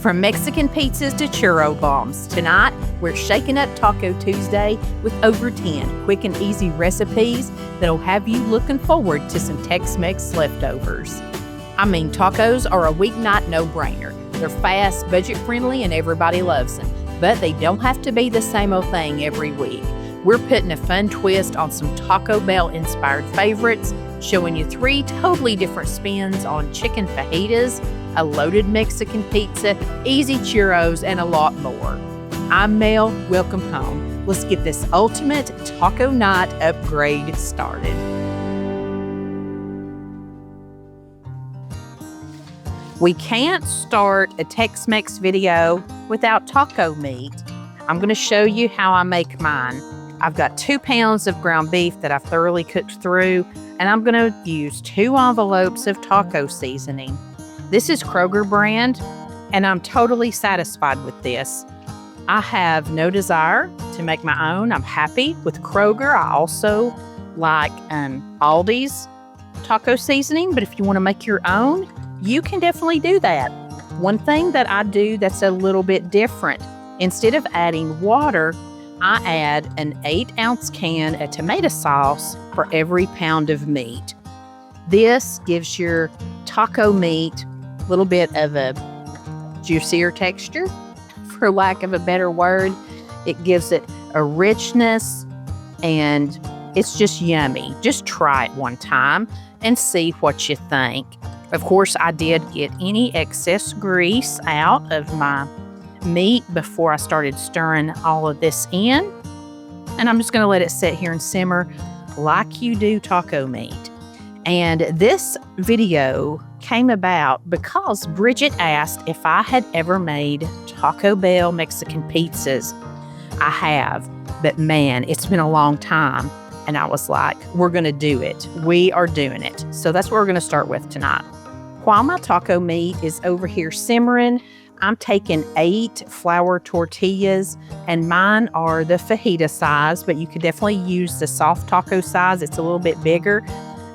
From Mexican pizzas to churro bombs, tonight we're shaking up Taco Tuesday with over 10 quick and easy recipes that'll have you looking forward to some Tex-Mex leftovers. I mean, tacos are a weeknight no-brainer. They're fast, budget-friendly, and everybody loves them. But they don't have to be the same old thing every week. We're putting a fun twist on some Taco Bell-inspired favorites, showing you 3 totally different spins on chicken fajitas, a loaded Mexican pizza, easy churros, and a lot more. I'm Mel. Welcome home. Let's get this ultimate taco night upgrade started. We can't start a Tex-Mex video without taco meat. I'm going to show you how I make mine. I've got 2 pounds of ground beef that I've thoroughly cooked through, and I'm going to use 2 envelopes of taco seasoning. This is Kroger brand, and I'm totally satisfied with this. I have no desire to make my own. I'm happy with Kroger. I also like Aldi's taco seasoning, but if you want to make your own, you can definitely do that. One thing that I do that's a little bit different, instead of adding water, I add an 8-ounce can of tomato sauce for every pound of meat. This gives your taco meat a little bit of a juicier texture, for lack of a better word. It gives it a richness, and it's just yummy. Just try it one time and see what you think. Of course, I did get any excess grease out of my meat before I started stirring all of this in. And I'm just going to let it sit here and simmer like you do taco meat. And this video came about because Bridget asked if I had ever made Taco Bell Mexican pizzas. I have, but man, it's been a long time. And I was like, we're going to do it. We are doing it. So that's what we're going to start with tonight. While my taco meat is over here simmering, I'm taking 8 flour tortillas, and mine are the fajita size, but you could definitely use the soft taco size. It's a little bit bigger.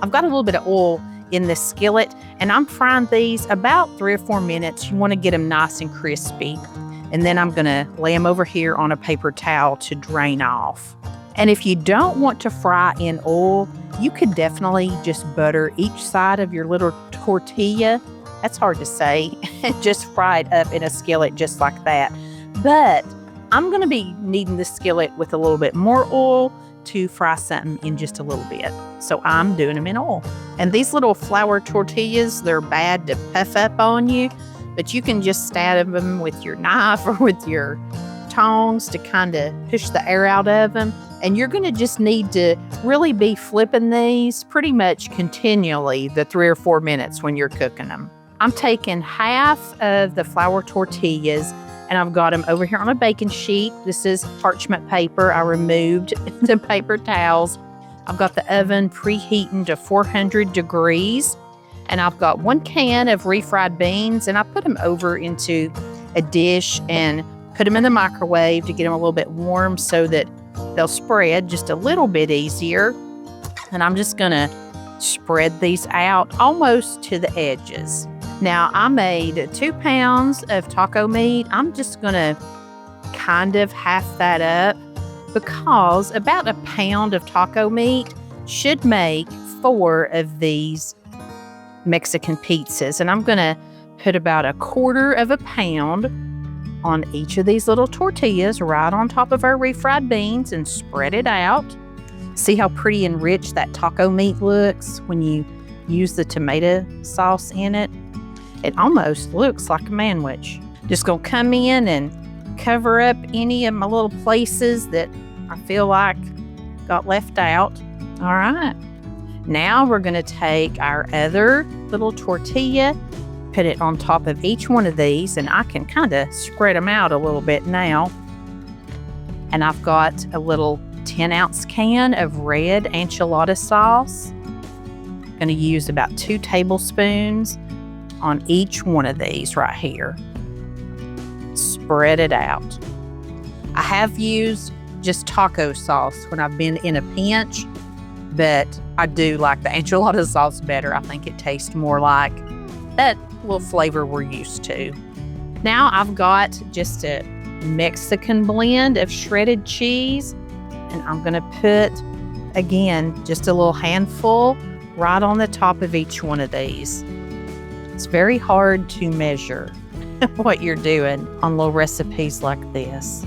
I've got a little bit of oil in the skillet, and I'm frying these about 3 or 4 minutes. You want to get them nice and crispy. And then I'm going to lay them over here on a paper towel to drain off. And if you don't want to fry in oil, you could definitely just butter each side of your little tortilla. That's hard to say. Just fry it up in a skillet just like that. But I'm going to be needing the skillet with a little bit more oil to fry something in just a little bit. So I'm doing them in oil. And these little flour tortillas, they're bad to puff up on you, but you can just stab them with your knife or with your tongs to kind of push the air out of them. And you're going to just need to really be flipping these pretty much continually the 3 or 4 minutes when you're cooking them. I'm taking half of the flour tortillas, and I've got them over here on a baking sheet. This is parchment paper. I removed the paper towels. I've got the oven preheating to 400 degrees, and I've got 1 can of refried beans, and I put them over into a dish and put them in the microwave to get them a little bit warm so that they'll spread just a little bit easier. And I'm just going to spread these out almost to the edges. Now, I made 2 pounds of taco meat. I'm just going to kind of half that up because about 1 pound of taco meat should make 4 of these Mexican pizzas. And I'm going to put about 1/4 pound on each of these little tortillas right on top of our refried beans and spread it out. See how pretty and rich that taco meat looks when you use the tomato sauce in it? It almost looks like a manwich. Just gonna come in and cover up any of my little places that I feel like got left out. All right. Now we're gonna take our other little tortilla, put it on top of each one of these, and I can kind of spread them out a little bit now. And I've got a little 10-ounce can of red enchilada sauce. I'm going to use about 2 tablespoons on each one of these right here. Spread it out. I have used just taco sauce when I've been in a pinch, but I do like the enchilada sauce better. I think it tastes more like that little flavor we're used to. Now I've got just a Mexican blend of shredded cheese, and I'm gonna put, again, just a little handful right on the top of each one of these. It's very hard to measure what you're doing on little recipes like this.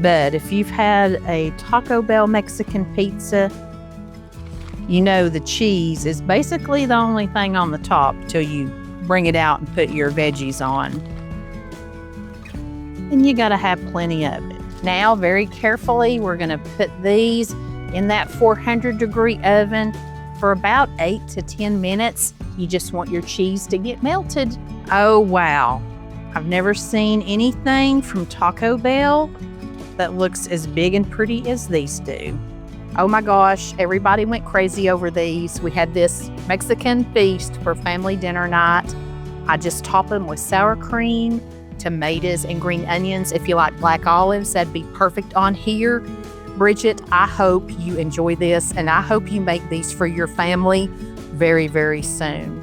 But if you've had a Taco Bell Mexican pizza, you know the cheese is basically the only thing on the top till you bring it out and put your veggies on. And you gotta have plenty of it. Now, very carefully, we're gonna put these in that 400-degree oven for about 8 to 10 minutes. You just want your cheese to get melted. Oh, wow. I've never seen anything from Taco Bell that looks as big and pretty as these do. Oh my gosh, everybody went crazy over these. We had this Mexican feast for family dinner night. I just top them with sour cream, tomatoes, and green onions. If you like black olives, that'd be perfect on here. Bridget, I hope you enjoy this, and I hope you make these for your family very, very soon.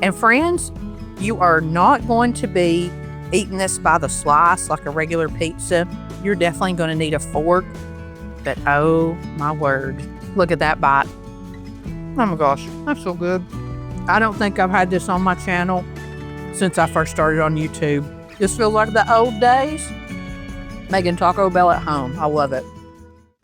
And friends, you are not going to be eating this by the slice like a regular pizza. You're definitely going to need a fork. But oh my word, look at that bite. Oh my gosh, that's so good. I don't think I've had this on my channel since I first started on YouTube. This feels like the old days. Making Taco Bell at home. I love it.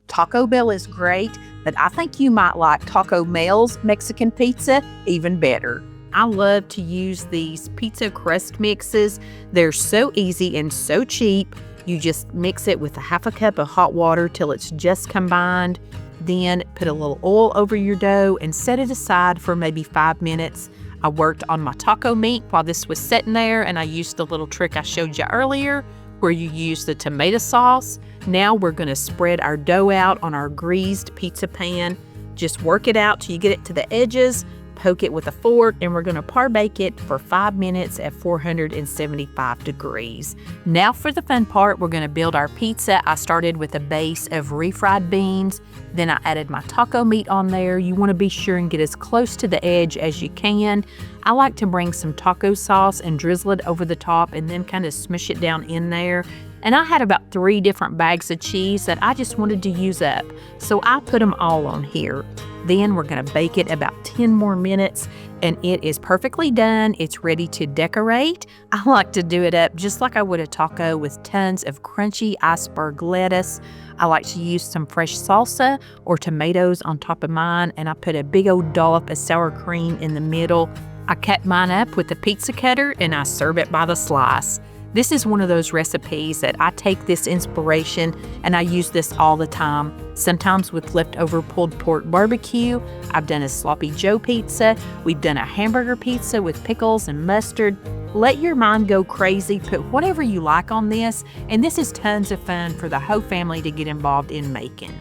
Taco Bell is great, but I think you might like Taco Mel's Mexican pizza even better. I love to use these pizza crust mixes. They're so easy and so cheap. You just mix it with a half a cup of hot water till it's just combined. Then put a little oil over your dough and set it aside for maybe 5 minutes. I worked on my taco meat while this was sitting there, and I used the little trick I showed you earlier where you use the tomato sauce. Now we're gonna spread our dough out on our greased pizza pan. Just work it out till you get it to the edges, poke it with a fork, and we're gonna par-bake it for 5 minutes at 475 degrees. Now for the fun part, we're gonna build our pizza. I started with a base of refried beans, then I added my taco meat on there. You wanna be sure and get as close to the edge as you can. I like to bring some taco sauce and drizzle it over the top and then kind of smush it down in there. And I had about 3 different bags of cheese that I just wanted to use up, so I put them all on here. Then we're gonna bake it about 10 more minutes, and it is perfectly done. It's ready to decorate. I like to do it up just like I would a taco with tons of crunchy iceberg lettuce. I like to use some fresh salsa or tomatoes on top of mine, and I put a big old dollop of sour cream in the middle. I cut mine up with a pizza cutter and I serve it by the slice. This is one of those recipes that I take this inspiration and I use this all the time. Sometimes with leftover pulled pork barbecue. I've done a sloppy Joe pizza. We've done a hamburger pizza with pickles and mustard. Let your mind go crazy. Put whatever you like on this. And this is tons of fun for the whole family to get involved in making.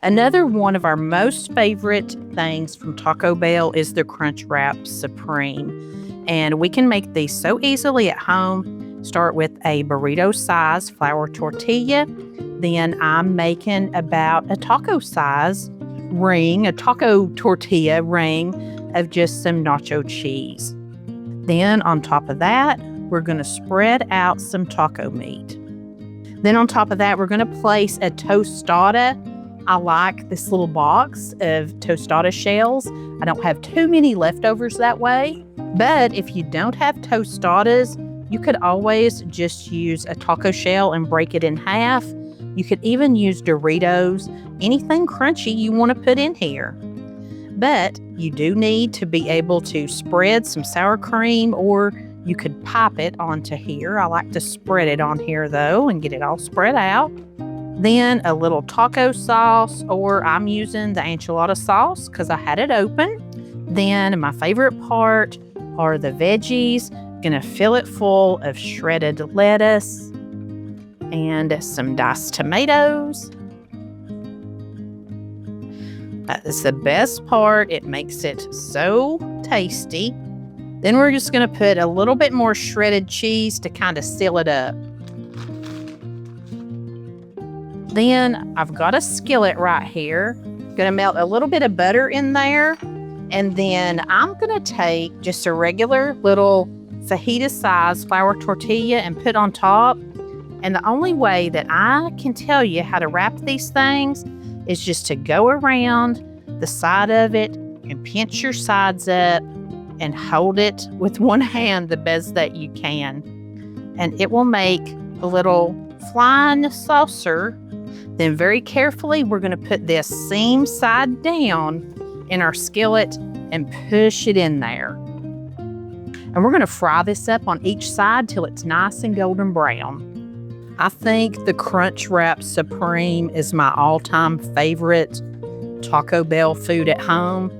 Another one of our most favorite things from Taco Bell is the Crunchwrap Supreme. And we can make these so easily at home. Start with a burrito size flour tortilla. Then I'm making about a taco size ring, a taco tortilla ring of just some nacho cheese. Then on top of that, we're gonna spread out some taco meat. Then on top of that, we're gonna place a tostada. I like this little box of tostada shells. I don't have too many leftovers that way. But if you don't have tostadas, you could always just use a taco shell and break it in half. You could even use Doritos, anything crunchy you want to put in here. But you do need to be able to spread some sour cream, or you could pop it onto here. I like to spread it on here though and get it all spread out. Then a little taco sauce, or I'm using the enchilada sauce because I had it open. Then my favorite part are the veggies. Gonna fill it full of shredded lettuce and some diced tomatoes. That is the best part. It makes it so tasty. Then we're just gonna put a little bit more shredded cheese to kind of seal it up. Then I've got a skillet right here. Gonna melt a little bit of butter in there. And then I'm gonna take just a regular little fajita size flour tortilla and put on top. And the only way that I can tell you how to wrap these things is just to go around the side of it and pinch your sides up and hold it with one hand the best that you can. And it will make a little flying saucer. Then very carefully, we're going to put this seam side down in our skillet and push it in there. And we're going to fry this up on each side till it's nice and golden brown. I think the Crunchwrap Supreme is my all-time favorite Taco Bell food at home.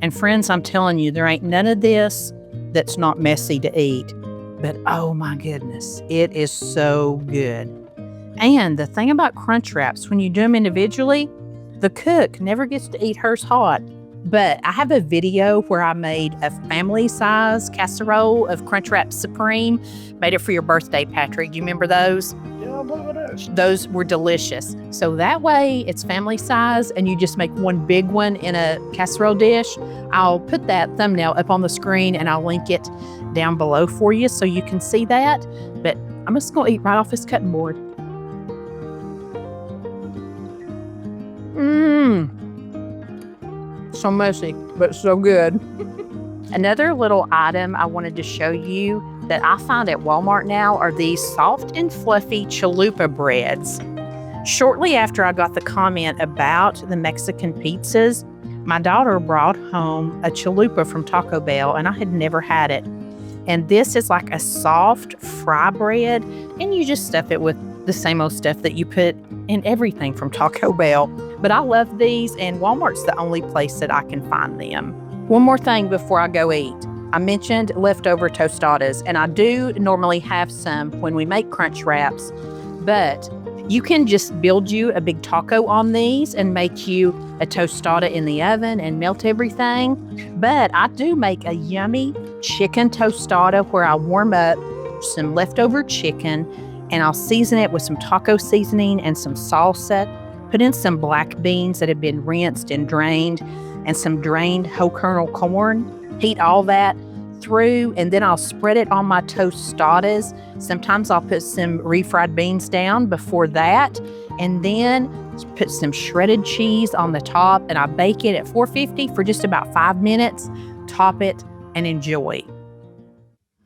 And friends, I'm telling you, there ain't none of this that's not messy to eat. But oh my goodness, it is so good. And the thing about Crunchwraps, when you do them individually, the cook never gets to eat hers hot. But I have a video where I made a family-size casserole of Crunchwrap Supreme. Made it for your birthday, Patrick. You remember those? Yeah, I believe it is. Those were delicious. So that way it's family size and you just make one big one in a casserole dish. I'll put that thumbnail up on the screen and I'll link it down below for you so you can see that. But I'm just going to eat right off this cutting board. So messy, but so good. Another little item I wanted to show you that I find at Walmart now are these soft and fluffy chalupa breads. Shortly after I got the comment about the Mexican pizzas, my daughter brought home a chalupa from Taco Bell, and I had never had it. And this is like a soft fry bread, and you just stuff it with the same old stuff that you put in everything from Taco Bell. But I love these, and Walmart's the only place that I can find them. One more thing before I go eat. I mentioned leftover tostadas, and I do normally have some when we make crunch wraps, but you can just build you a big taco on these and make you a tostada in the oven and melt everything. But I do make a yummy chicken tostada where I warm up some leftover chicken and I'll season it with some taco seasoning and some salsa. Put in some black beans that have been rinsed and drained and some drained whole kernel corn. Heat all that through, and then I'll spread it on my tostadas. Sometimes I'll put some refried beans down before that, and then put some shredded cheese on the top, and I bake it at 450 for just about 5 minutes. Top it and enjoy.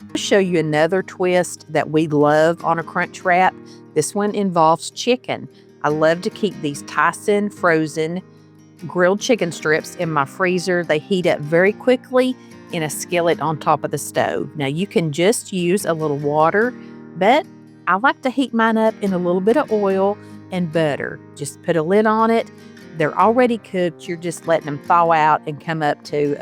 I'll show you another twist that we love on a crunch wrap. This one involves chicken. I love to keep these Tyson frozen grilled chicken strips in my freezer. They heat up very quickly in a skillet on top of the stove. Now you can just use a little water, but I like to heat mine up in a little bit of oil and butter. Just put a lid on it. They're already cooked. You're just letting them thaw out and come up to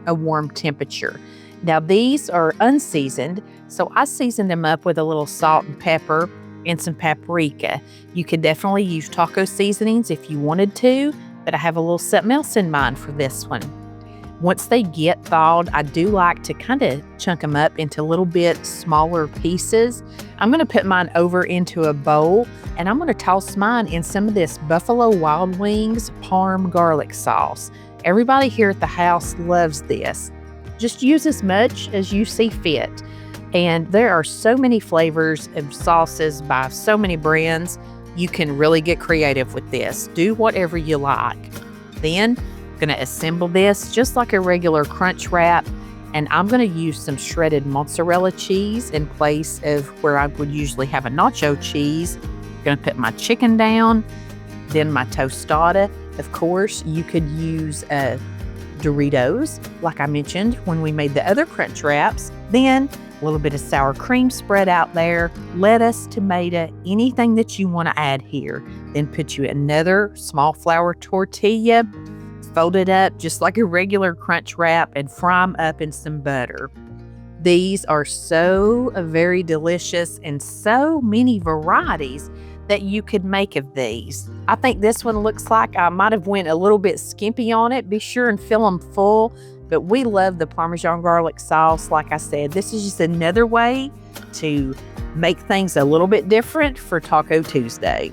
a warm temperature. Now these are unseasoned, so I season them up with a little salt and pepper and some paprika. You could definitely use taco seasonings if you wanted to, but I have a little something else in mind for this one. Once they get thawed, I do like to kind of chunk them up into a little bit smaller pieces. I'm going to put mine over into a bowl, and I'm going to toss mine in some of this Buffalo Wild Wings Parm garlic sauce. Everybody here at the house loves this. Just use as much as you see fit. And there are so many flavors of sauces by so many brands. You can really get creative with this. Do whatever you like. Then I'm going to assemble this just like a regular crunch wrap. And I'm going to use some shredded mozzarella cheese in place of where I would usually have a nacho cheese. I'm going to put my chicken down, then my tostada. Of course, you could use Doritos, like I mentioned when we made the other crunch wraps. Then a little bit of sour cream spread out there, lettuce, tomato, anything that you want to add here. Then put you another small flour tortilla, fold it up just like a regular crunch wrap, and fry them up in some butter. These are so very delicious and so many varieties that you could make of these. I think this one looks like I might have went a little bit skimpy on it. Be sure and fill them full. But we love the Parmesan garlic sauce. Like I said, this is just another way to make things a little bit different for Taco Tuesday.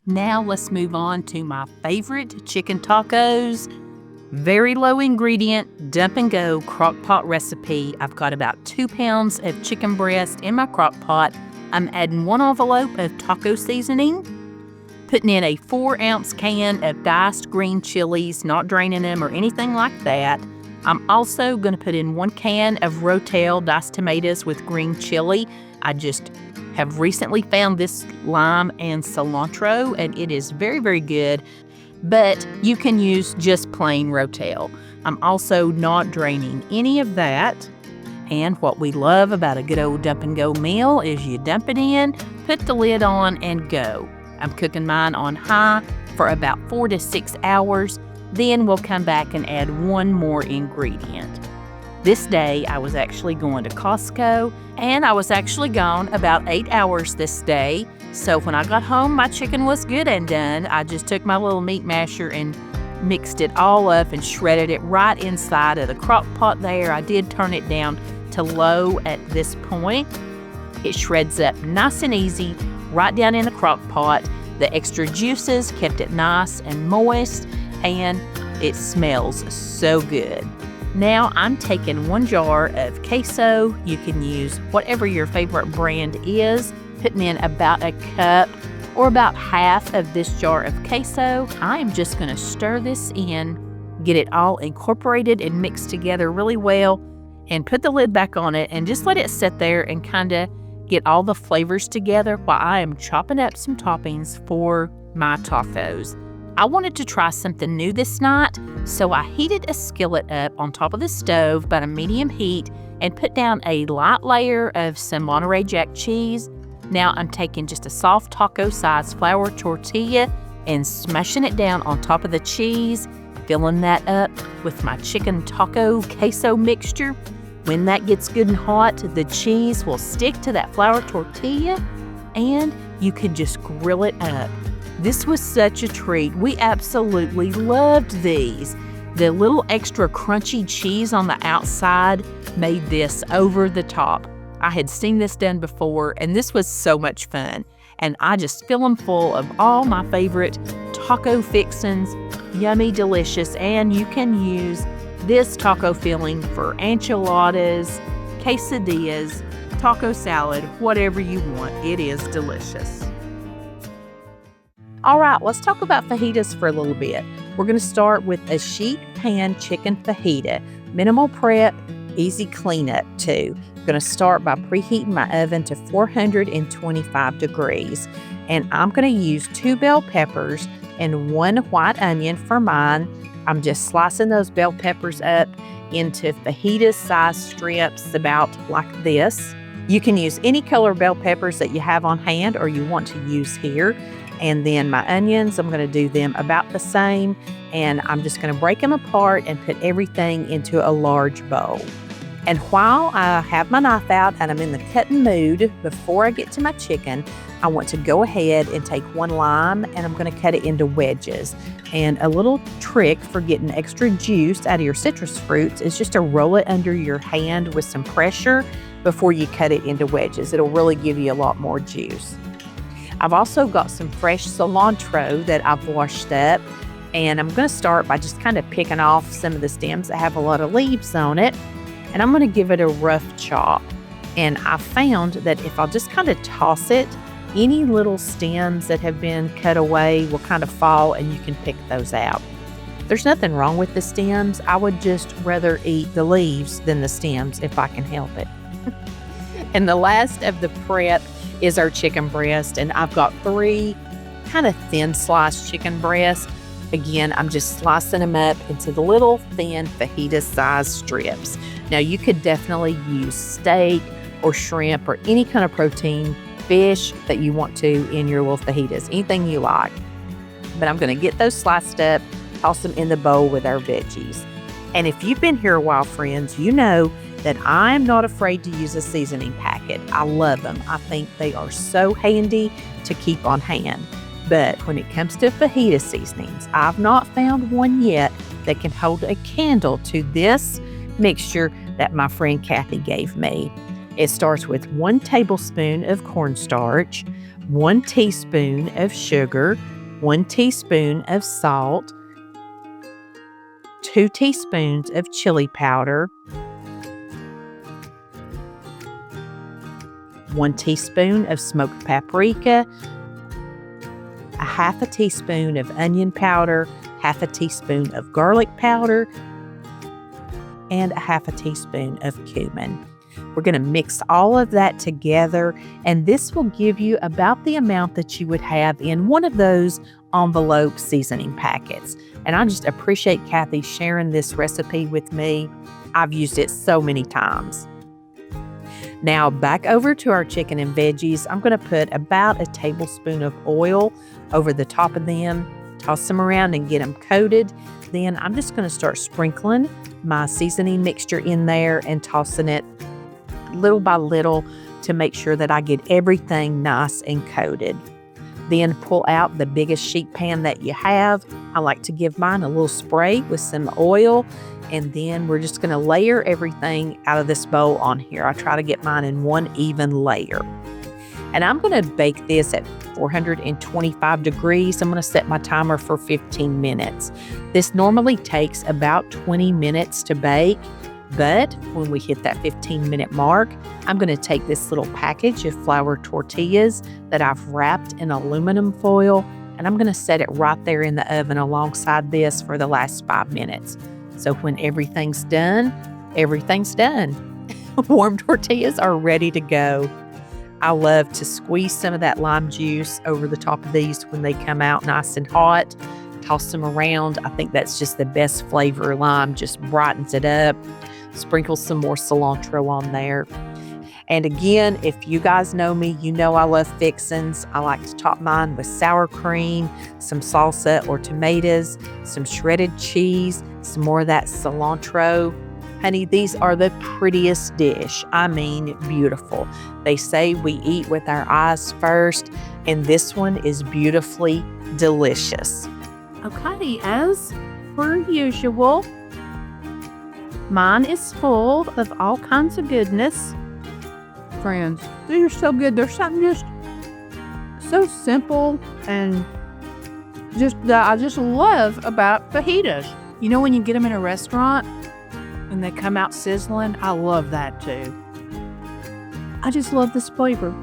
Now let's move on to my favorite chicken tacos. Very low ingredient, dump and go crockpot recipe. I've got about 2 pounds of chicken breast in my crockpot. I'm adding 1 envelope of taco seasoning, putting in a 4-ounce can of diced green chilies, not draining them or anything like that. I'm also going to put in 1 can of Rotel diced tomatoes with green chili. I just have recently found this lime and cilantro, and it is very, very good. But you can use just plain Rotel. I'm also not draining any of that. And what we love about a good old dump and go meal is you dump it in, put the lid on, and go. I'm cooking mine on high for about 4 to 6 hours. Then we'll come back and add 1 more ingredient. This day, I was actually going to Costco, and I was actually gone about 8 hours this day. So when I got home, my chicken was good and done. I just took my little meat masher and mixed it all up and shredded it right inside of the crock pot there. I did turn it down to low at this point. It shreds up nice and easy right down in the crock pot. The extra juices kept it nice and moist, and it smells so good. Now I'm taking 1 jar of queso. You can use whatever your favorite brand is, putting in about a cup or about half of this jar of queso. I am just going to stir this in, get it all incorporated and mixed together really well, and put the lid back on it and just let it sit there and kind of get all the flavors together while I am chopping up some toppings for my tacos. I wanted to try something new this night, so I heated a skillet up on top of the stove about a medium heat and put down a light layer of some Monterey Jack cheese. Now I'm taking just a soft taco-sized flour tortilla and smashing it down on top of the cheese, filling that up with my chicken taco queso mixture. When that gets good and hot, the cheese will stick to that flour tortilla, and you can just grill it up. This was such a treat. We absolutely loved these. The little extra crunchy cheese on the outside made this over the top. I had seen this done before, and this was so much fun. And I just fill them full of all my favorite taco fixins, yummy, delicious, and you can use this taco filling for enchiladas, quesadillas, taco salad, whatever you want. It is delicious. All right, let's talk about fajitas for a little bit. We're going to start with a sheet pan chicken fajita. Minimal prep, easy cleanup too. I'm going to start by preheating my oven to 425 degrees. And I'm going to use 2 bell peppers and 1 white onion for mine. I'm just slicing those bell peppers up into fajita-sized strips about like this. You can use any color bell peppers that you have on hand or you want to use here. And then my onions, I'm going to do them about the same. And I'm just going to break them apart and put everything into a large bowl. And while I have my knife out and I'm in the cutting mood, before I get to my chicken, I want to go ahead and take 1 lime and I'm going to cut it into wedges. And a little trick for getting extra juice out of your citrus fruits is just to roll it under your hand with some pressure before you cut it into wedges. It'll really give you a lot more juice. I've also got some fresh cilantro that I've washed up, and I'm going to start by just kind of picking off some of the stems that have a lot of leaves on it, and I'm going to give it a rough chop. And I found that if I'll just kind of toss it, any little stems that have been cut away will kind of fall and you can pick those out. There's nothing wrong with the stems. I would just rather eat the leaves than the stems if I can help it. And the last of the prep is our chicken breast, and I've got 3 kind of thin sliced chicken breasts. Again, I'm just slicing them up into the little thin fajita sized strips. Now you could definitely use steak or shrimp or any kind of protein fish that you want to in your little fajitas, anything you like. But I'm going to get those sliced up, toss them in the bowl with our veggies. And if you've been here a while, friends, you know that I'm not afraid to use a seasoning packet. I love them. I think they are so handy to keep on hand. But when it comes to fajita seasonings, I've not found one yet that can hold a candle to this mixture that my friend Kathy gave me. It starts with 1 tablespoon of cornstarch, 1 teaspoon of sugar, 1 teaspoon of salt, 2 teaspoons of chili powder, 1 teaspoon of smoked paprika, a half a teaspoon of onion powder, half a teaspoon of garlic powder, and a half a teaspoon of cumin. We're going to mix all of that together, and this will give you about the amount that you would have in one of those envelope seasoning packets. And I just appreciate Kathy sharing this recipe with me. I've used it so many times. Now back over to our chicken and veggies. I'm going to put about a tablespoon of oil over the top of them, toss them around and get them coated. Then I'm just going to start sprinkling my seasoning mixture in there and tossing it little by little to make sure that I get everything nice and coated. Then pull out the biggest sheet pan that you have. I like to give mine a little spray with some oil, and then we're just going to layer everything out of this bowl on here. I try to get mine in one even layer. And I'm going to bake this at 425 degrees. I'm going to set my timer for 15 minutes. This normally takes about 20 minutes to bake, but when we hit that 15-minute mark, I'm going to take this little package of flour tortillas that I've wrapped in aluminum foil, and I'm going to set it right there in the oven alongside this for the last 5 minutes. So when everything's done, everything's done. Warm tortillas are ready to go. I love to squeeze some of that lime juice over the top of these when they come out nice and hot. Toss them around. I think that's just the best flavor. Lime just brightens it up. Sprinkle some more cilantro on there. And again, if you guys know me, you know I love fixins. I like to top mine with sour cream, some salsa or tomatoes, some shredded cheese, some more of that cilantro. Honey, these are the prettiest dish. I mean, beautiful. They say we eat with our eyes first, and this one is beautifully delicious. Okay, as per usual, mine is full of all kinds of goodness. Friends, these are so good. There's something just so simple and I just love about fajitas. You know when you get them in a restaurant and they come out sizzling? I love that too. I just love this flavor.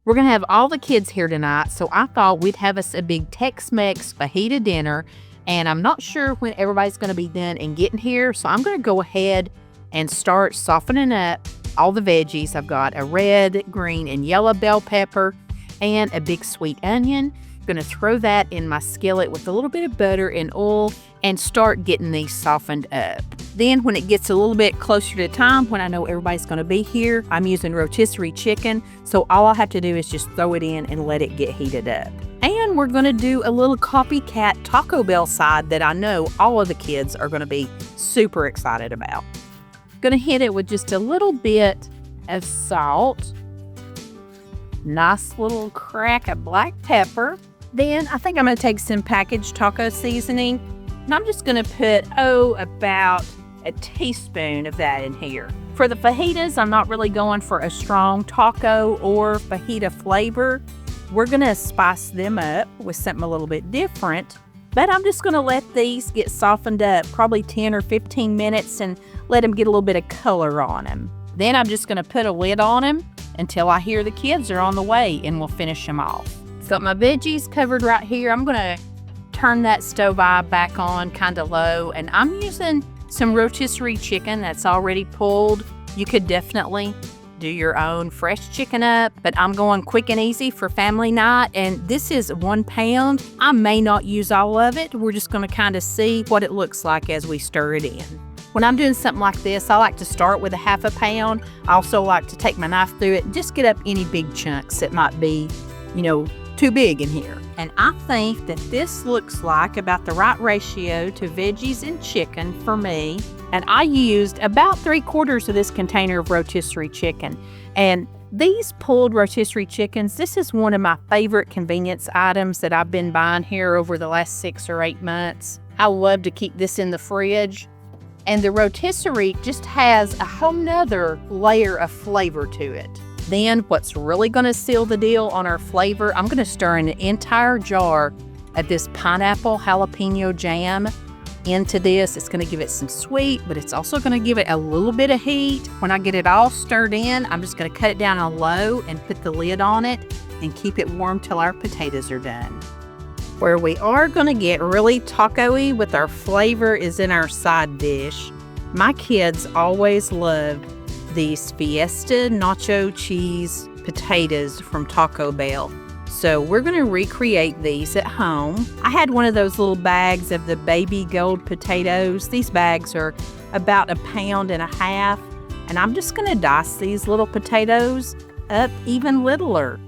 We're going to have all the kids here tonight, so I thought we'd have us a big Tex-Mex fajita dinner, and I'm not sure when everybody's going to be done and getting here, so I'm going to go ahead and start softening up all the veggies. I've got a red, green, and yellow bell pepper and a big sweet onion. I'm going to throw that in my skillet with a little bit of butter and oil and start getting these softened up. Then when it gets a little bit closer to time, when I know everybody's going to be here, I'm using rotisserie chicken, so all I have to do is just throw it in and let it get heated up. And we're going to do a little copycat Taco Bell side that I know all of the kids are going to be super excited about. Going to hit it with just a little bit of salt, nice little crack of black pepper. Then I think I'm going to take some packaged taco seasoning, and I'm just going to put, about a teaspoon of that in here. For the fajitas, I'm not really going for a strong taco or fajita flavor. We're going to spice them up with something a little bit different, but I'm just going to let these get softened up probably 10 or 15 minutes and let them get a little bit of color on them. Then I'm just going to put a lid on them until I hear the kids are on the way, and we'll finish them off. Got my veggies covered right here. I'm going to turn that stove eye back on kind of low, and I'm using some rotisserie chicken that's already pulled. You could definitely do your own fresh chicken up, but I'm going quick and easy for family night, and this is 1 pound. I may not use all of it. We're just going to kind of see what it looks like as we stir it in. When I'm doing something like this, I like to start with a half a pound. I also like to take my knife through it and just get up any big chunks that might be, too big in here. And I think that this looks like about the right ratio to veggies and chicken for me. And I used about 3/4 of this container of rotisserie chicken. And these pulled rotisserie chickens, this is one of my favorite convenience items that I've been buying here over the last 6 or 8 months. I love to keep this in the fridge. And the rotisserie just has a whole nother layer of flavor to it. Then what's really going to seal the deal on our flavor, I'm going to stir in an entire jar of this pineapple jalapeno jam into this. It's going to give it some sweet, but it's also going to give it a little bit of heat. When I get it all stirred in, I'm just going to cut it down on low and put the lid on it and keep it warm till our potatoes are done. Where we are going to get really taco-y with our flavor is in our side dish. My kids always love these Fiesta nacho cheese potatoes from Taco Bell. So we're going to recreate these at home. I had one of those little bags of the baby gold potatoes. These bags are about 1.5 pounds, and I'm just going to dice these little potatoes up even littler.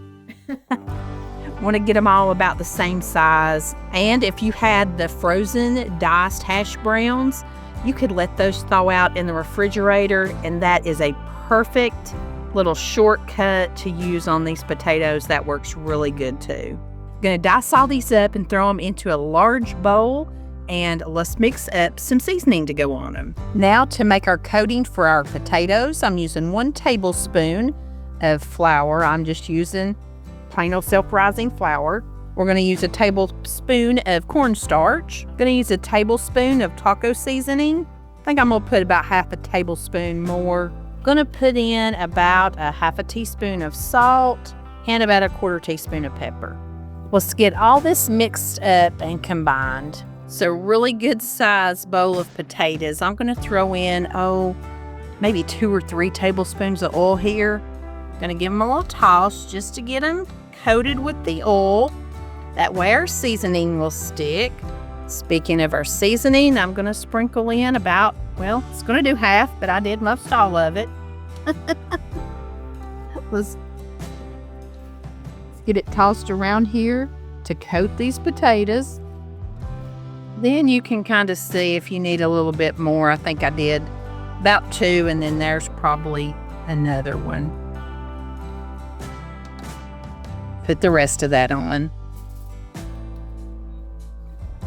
Want to get them all about the same size. And if you had the frozen diced hash browns, you could let those thaw out in the refrigerator, and that is a perfect little shortcut to use on these potatoes. That works really good too. I'm going to dice all these up and throw them into a large bowl, and let's mix up some seasoning to go on them. Now to make our coating for our potatoes, I'm using 1 tablespoon of flour. I'm just using plain old self-rising flour. We're going to use a tablespoon of cornstarch. I'm going to use a tablespoon of taco seasoning. I think I'm going to put about half a tablespoon more. Going to put in about a half a teaspoon of salt and about a 1/4 teaspoon of pepper. Let's get all this mixed up and combined. So really good size bowl of potatoes. I'm going to throw in, maybe 2 or 3 tablespoons of oil here. Going to give them a little toss just to get them coated with the oil. That way our seasoning will stick. Speaking of our seasoning, I'm going to sprinkle in about, it's going to do half, but I did most all of it. Let's get it tossed around here to coat these potatoes. Then you can kind of see if you need a little bit more. I think I did about 2, and then there's probably another one. Put the rest of that on.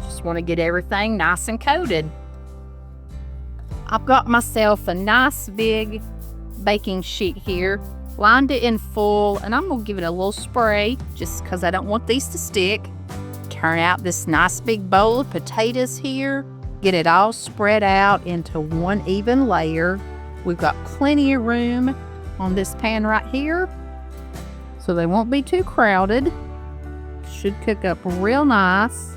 Just want to get everything nice and coated. I've got myself a nice big baking sheet here, lined it in full, and I'm going to give it a little spray just because I don't want these to stick. Turn out this nice big bowl of potatoes here. Get it all spread out into one even layer. We've got plenty of room on this pan right here, so they won't be too crowded. Should cook up real nice.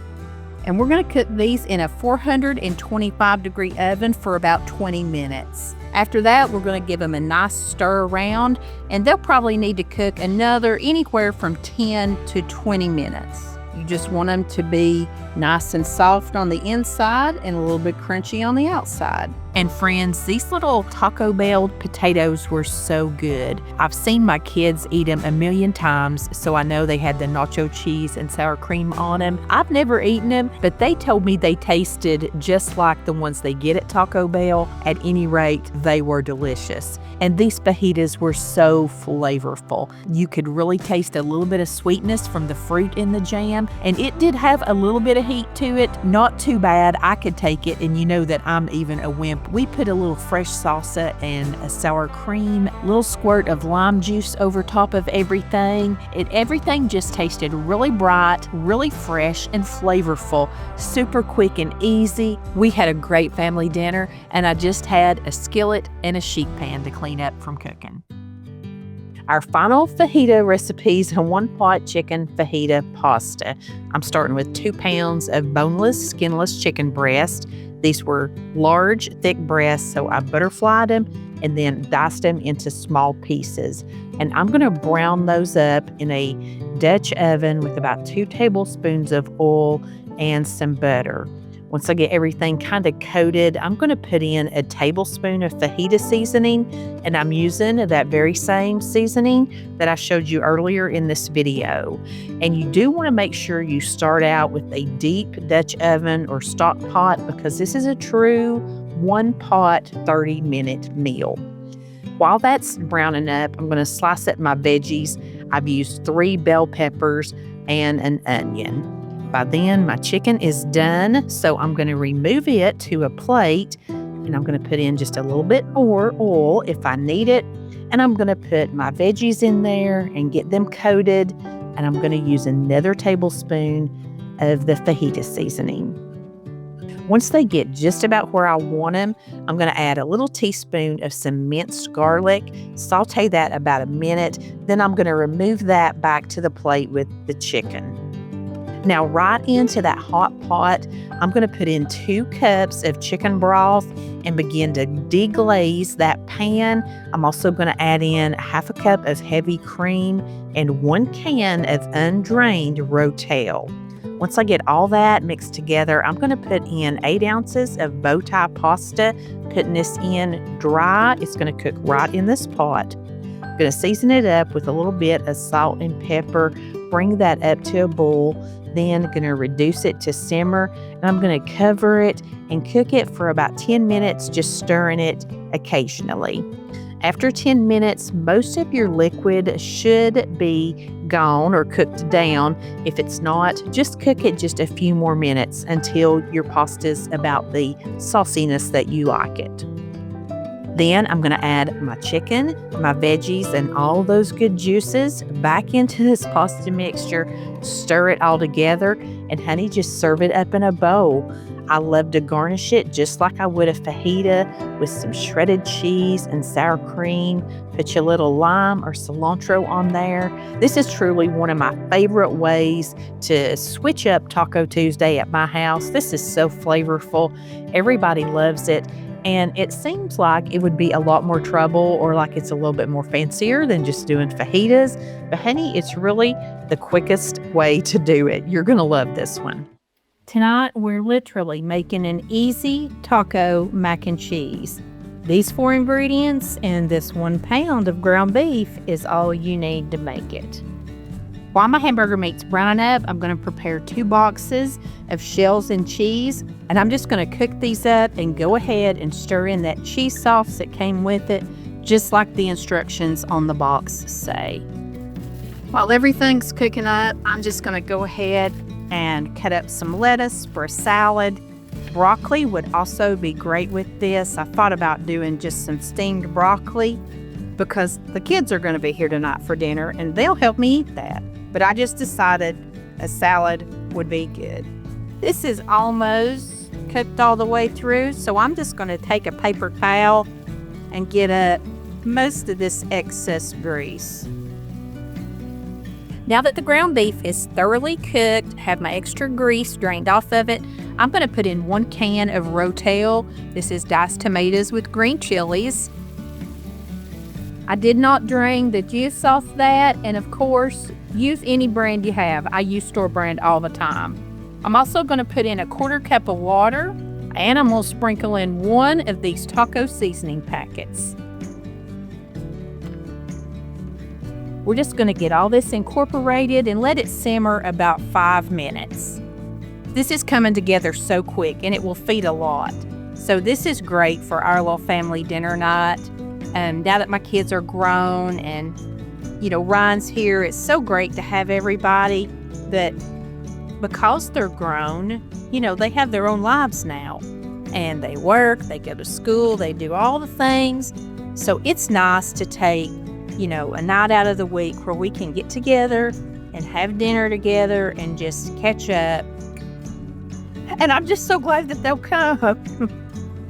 And we're going to cook these in a 425-degree oven for about 20 minutes. After that, we're going to give them a nice stir around, and they'll probably need to cook anywhere from 10 to 20 minutes. You just want them to be nice and soft on the inside and a little bit crunchy on the outside. And friends, these little Taco Bell potatoes were so good. I've seen my kids eat them a million times, so I know they had the nacho cheese and sour cream on them. I've never eaten them, but they told me they tasted just like the ones they get at Taco Bell. At any rate, they were delicious. And these fajitas were so flavorful. You could really taste a little bit of sweetness from the fruit in the jam, and it did have a little bit of heat to it. Not too bad. I could take it, and you know that I'm even a wimp. We put a little fresh salsa and a sour cream, a little squirt of lime juice over top of everything. Everything just tasted really bright, really fresh and flavorful, super quick and easy. We had a great family dinner, and I just had a skillet and a sheet pan to clean up from cooking. Our final fajita recipes: a 1-pot chicken fajita pasta. I'm starting with 2 pounds of boneless, skinless chicken breast. These were large, thick breasts, so I butterflied them and then diced them into small pieces. And I'm going to brown those up in a Dutch oven with about 2 tablespoons of oil and some butter. Once I get everything kind of coated, I'm going to put in a tablespoon of fajita seasoning, and I'm using that very same seasoning that I showed you earlier in this video. And you do want to make sure you start out with a deep Dutch oven or stock pot, because this is a true 1-pot, 30-minute meal. While that's browning up, I'm going to slice up my veggies. I've used 3 bell peppers and an onion. By then, my chicken is done, so I'm going to remove it to a plate, and I'm going to put in just a little bit more oil if I need it, and I'm going to put my veggies in there and get them coated, and I'm going to use another tablespoon of the fajita seasoning. Once they get just about where I want them, I'm going to add a little teaspoon of some minced garlic, saute that about a minute, then I'm going to remove that back to the plate with the chicken. Now, right into that hot pot, I'm going to put in 2 cups of chicken broth and begin to deglaze that pan. I'm also going to add in 1/2 cup of heavy cream and 1 can of undrained Rotel. Once I get all that mixed together, I'm going to put in 8 ounces of bow tie pasta, putting this in dry. It's going to cook right in this pot. I'm going to season it up with a little bit of salt and pepper, bring that up to a boil, then going to reduce it to simmer, and I'm going to cover it and cook it for about 10 minutes, just stirring it occasionally. After 10 minutes, most of your liquid should be gone or cooked down. If it's not, just cook it just a few more minutes until your pasta's about the sauciness that you like it. Then I'm going to add my chicken, my veggies, and all those good juices back into this pasta mixture, stir it all together, and honey, just serve it up in a bowl. I love to garnish it just like I would a fajita with some shredded cheese and sour cream. Put your little lime or cilantro on there. This is truly one of my favorite ways to switch up Taco Tuesday at my house. This is so flavorful. Everybody loves it. And it seems like it would be a lot more trouble or like it's a little bit more fancier than just doing fajitas. But honey, it's really the quickest way to do it. You're going to love this one. Tonight, we're literally making an easy taco mac and cheese. These 4 ingredients and this 1 pound of ground beef is all you need to make it. While my hamburger meat's browning up, I'm going to prepare 2 boxes of shells and cheese, and I'm just going to cook these up and go ahead and stir in that cheese sauce that came with it, just like the instructions on the box say. While everything's cooking up, I'm just going to go ahead and cut up some lettuce for a salad. Broccoli would also be great with this. I thought about doing just some steamed broccoli because the kids are going to be here tonight for dinner and they'll help me eat that. But I just decided a salad would be good. This is almost cooked all the way through, so I'm just going to take a paper towel and get up most of this excess grease. Now that the ground beef is thoroughly cooked, have my extra grease drained off of it, I'm going to put in 1 can of Rotel. This is diced tomatoes with green chilies. I did not drain the juice off that, and of course, use any brand you have. I use store brand all the time. I'm also going to put in a 1/4 cup of water, and I'm going to sprinkle in 1 of these taco seasoning packets. We're just going to get all this incorporated and let it simmer about 5 minutes. This is coming together so quick and it will feed a lot. So this is great for our little family dinner night. Now that my kids are grown and, Ryan's here, it's so great to have everybody that because they're grown, they have their own lives now. And they work, they go to school, they do all the things. So it's nice to take a night out of the week where we can get together and have dinner together and just catch up. And I'm just so glad that they'll come.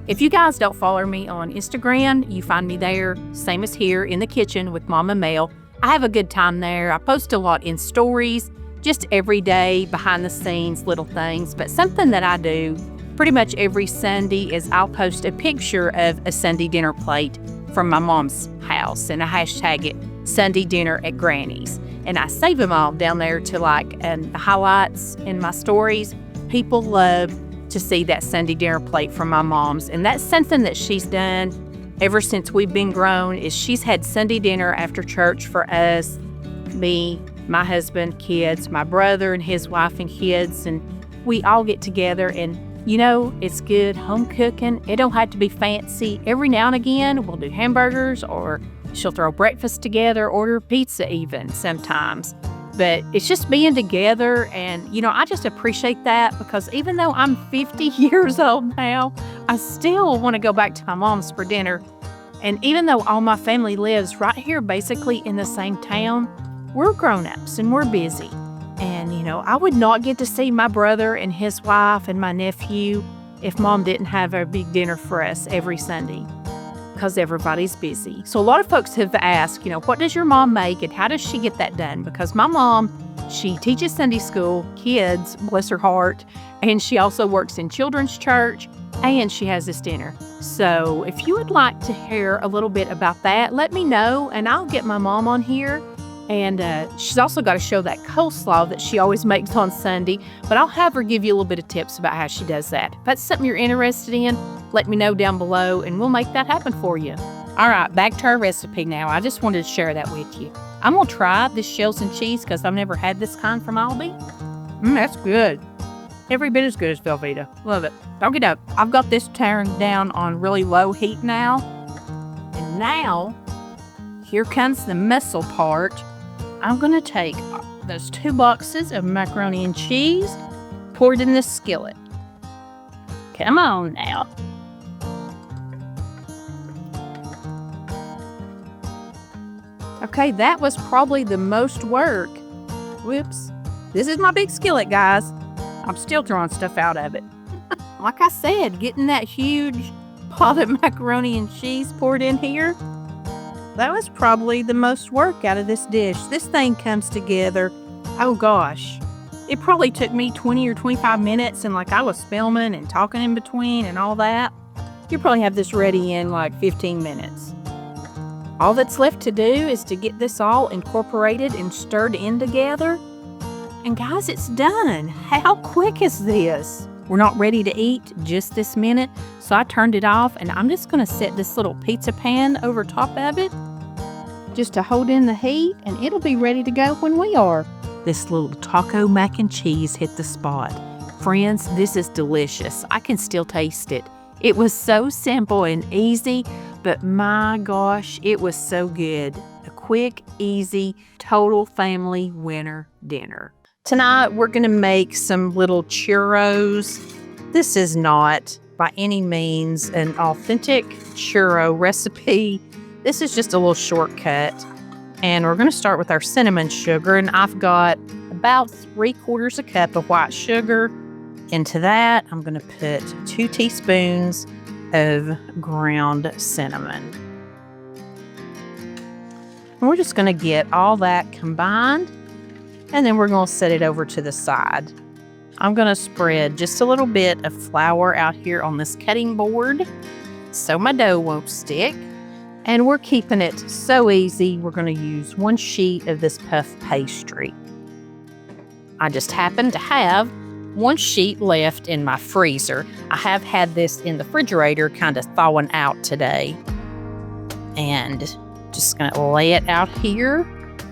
If you guys don't follow me on Instagram, you find me there, same as here in the kitchen with Momma Mail. I have a good time there. I post a lot in stories, just every day, behind the scenes, little things. But something that I do pretty much every Sunday is I'll post a picture of a Sunday dinner plate from my mom's house, and I hashtag it Sunday Dinner at Granny's. And I save them all down there to the highlights in my stories. People love to see that Sunday dinner plate from my mom's. And that's something that she's done ever since we've been grown, is she's had Sunday dinner after church for us, me, my husband, kids, my brother and his wife and kids. And we all get together and it's good home cooking. It don't have to be fancy. Every now and again, we'll do hamburgers or she'll throw breakfast together, order pizza even sometimes. But it's just being together and, I just appreciate that because even though I'm 50 years old now, I still want to go back to my mom's for dinner. And even though all my family lives right here basically in the same town, we're grown-ups and we're busy. And And, you know, I would not get to see my brother and his wife and my nephew if Mom didn't have a big dinner for us every Sunday, because everybody's busy. So a lot of folks have asked, you know, what does your mom make and how does she get that done? Because my mom, she teaches Sunday school, kids, bless her heart, and she also works in children's church, and she has this dinner. So if you would like to hear a little bit about that, let me know, and I'll get my mom on here. And she's also got to show that coleslaw that she always makes on Sunday, but I'll have her give you a little bit of tips about how she does that. If that's something you're interested in, let me know down below, and we'll make that happen for you. All right, back to our recipe now. I just wanted to share that with you. I'm going to try this shells and cheese because I've never had this kind from Aldi. That's good. Every bit as good as Velveeta. Love it. Okie doke. I've got this turned down on really low heat now. And now, here comes the muscle part. I'm going to take those 2 boxes of macaroni and cheese, pour it in this skillet. Come on now. Okay, that was probably the most work. Whoops. This is my big skillet, guys. I'm still throwing stuff out of it. Like I said, getting that huge pot of macaroni and cheese poured in here, that was probably the most work out of this dish. This thing comes together, oh gosh. It probably took me 20 or 25 minutes, and like I was filming and talking in between and all that. You probably have this ready in like 15 minutes. All that's left to do is to get this all incorporated and stirred in together. And guys, it's done. How quick is this? We're not ready to eat just this minute, so I turned it off, and I'm just gonna set this little pizza pan over top of it just to hold in the heat, and it'll be ready to go when we are. This little taco mac and cheese hit the spot. Friends, this is delicious. I can still taste it. It was so simple and easy, but my gosh, it was so good. A quick, easy, total family winter dinner. Tonight, we're going to make some little churros. This is not, by any means, an authentic churro recipe. This is just a little shortcut. And we're going to start with our cinnamon sugar. And I've got about 3/4 cup of white sugar. Into that, I'm going to put 2 teaspoons of ground cinnamon. And we're just going to get all that combined. And then we're going to set it over to the side. I'm going to spread just a little bit of flour out here on this cutting board so my dough won't stick. And we're keeping it so easy. We're going to use 1 sheet of this puff pastry. I just happen to have 1 sheet left in my freezer. I have had this in the refrigerator kind of thawing out today. And just going to lay it out here.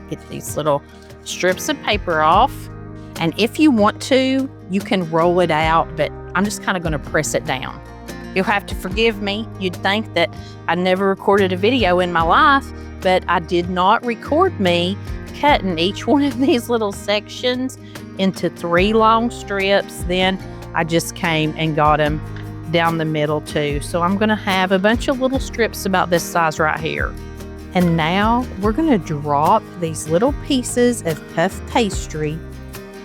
Get these little strips of paper off, and if you want to, you can roll it out, but I'm just kind of going to press it down. You'll have to forgive me. You'd think that I never recorded a video in my life, but I did not record me cutting each one of these little sections into 3 long strips. Then I just came and got them down the middle too. So I'm going to have a bunch of little strips about this size right here. And now we're going to drop these little pieces of puff pastry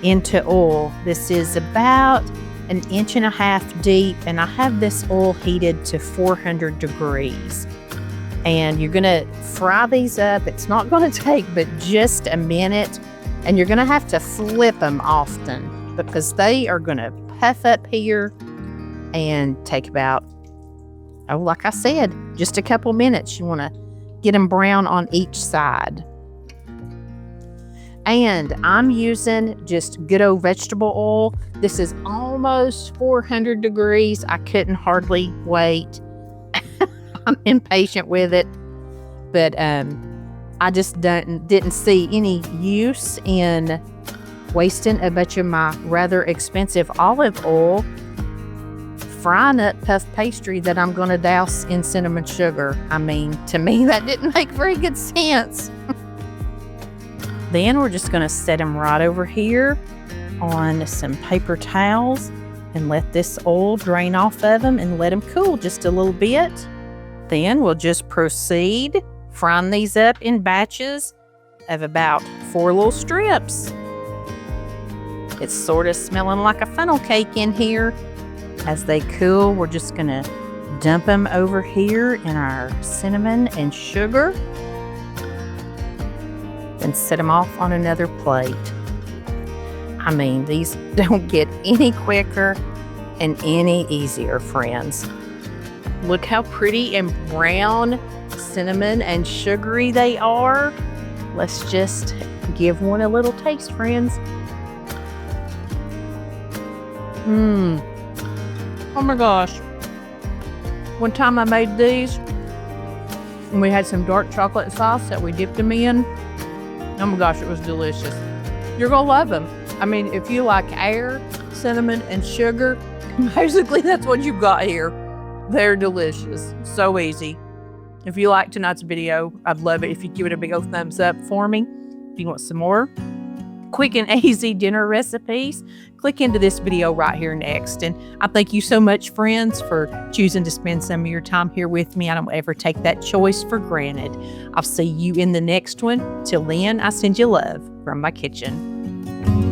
into oil. This is about 1.5 inches deep, and I have this oil heated to 400 degrees. And you're going to fry these up. It's not going to take but just a minute, and you're going to have to flip them often because they are going to puff up here and take about, like I said, just a couple minutes. You want to get them brown on each side. And I'm using just good old vegetable oil. This is almost 400 degrees. I couldn't hardly wait. I'm impatient with it. But I just didn't see any use in wasting a bunch of my rather expensive olive oil frying up puff pastry that I'm going to douse in cinnamon sugar. I mean, to me, that didn't make very good sense. Then we're just going to set them right over here on some paper towels and let this oil drain off of them and let them cool just a little bit. Then we'll just proceed frying these up in batches of about 4 little strips. It's sort of smelling like a funnel cake in here. As they cool, we're just gonna dump them over here in our cinnamon and sugar and set them off on another plate. I mean, these don't get any quicker and any easier, friends. Look how pretty and brown, cinnamon and sugary they are. Let's just give one a little taste, friends. Oh my gosh. One time I made these and we had some dark chocolate sauce that we dipped them in. Oh my gosh, it was delicious. You're gonna love them. I mean, if you like air, cinnamon, and sugar, basically that's what you've got here. They're delicious. So easy. If you like tonight's video, I'd love it if you give it a big old thumbs up for me. If you want some more quick and easy dinner recipes, click into this video right here next. And I thank you so much, friends, for choosing to spend some of your time here with me. I don't ever take that choice for granted. I'll see you in the next one. Till then, I send you love from my kitchen.